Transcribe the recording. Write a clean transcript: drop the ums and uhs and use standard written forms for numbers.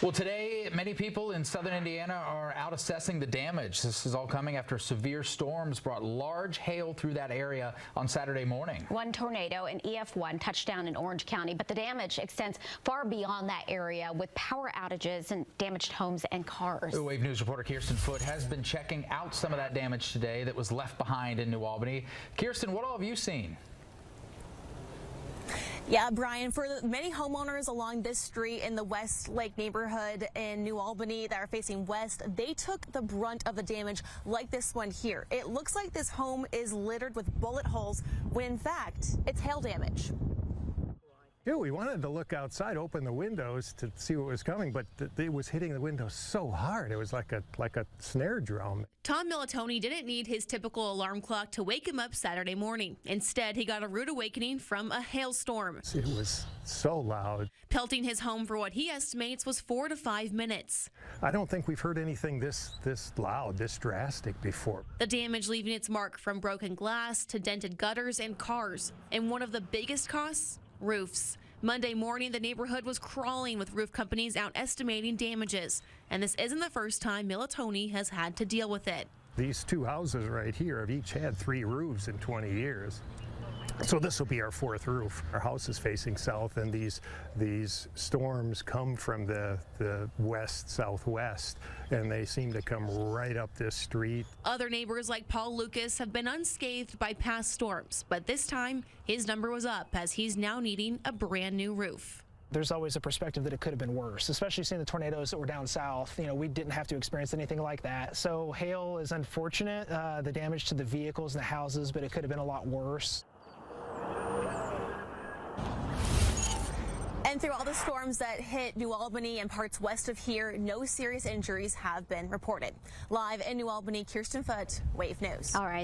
Well, today, many people in southern Indiana are out assessing the damage. This is all coming after severe storms brought large hail through that area on Saturday morning. One tornado, an EF1, touched down in Orange County, but the damage extends far beyond that area with power outages and damaged homes and cars. Wave News reporter Kirsten Foote has been checking out some of that damage today that was left behind in New Albany. Kirsten, what all have you seen? Yeah, Brian, for many homeowners along this street in the West Lake neighborhood in New Albany that are facing west, they took the brunt of the damage like this one here. It looks like this home is littered with bullet holes when in fact it's hail damage. Yeah, we wanted to look outside, open the windows to see what was coming, but it was hitting the windows so hard. It was like a snare drum. Tom Militoni didn't need his typical alarm clock to wake him up Saturday morning. Instead, he got a rude awakening from a hailstorm. It was so loud. Pelting his home for what he estimates was 4 to 5 minutes. I don't think we've heard anything this loud, this drastic before. The damage leaving its mark from broken glass to dented gutters and cars. And one of the biggest costs? Roofs. Monday morning, the neighborhood was crawling with roof companies out estimating damages. And this isn't the first time Militoni has had to deal with it. These two houses right here have each had 3 roofs in 20 years. So this will be our 4th roof. Our house is facing south, and these storms come from the west-southwest, and they seem to come right up this street. Other neighbors like Paul Lucas have been unscathed by past storms, but this time his number was up as he's now needing a brand new roof. There's always a perspective that it could have been worse, especially seeing the tornadoes that were down south. You know, we didn't have to experience anything like that. So hail is unfortunate, the damage to the vehicles and the houses, but it could have been a lot worse. And through all the storms that hit New Albany and parts west of here, no serious injuries have been reported. Live in New Albany, Kirsten Foote, Wave News. All right.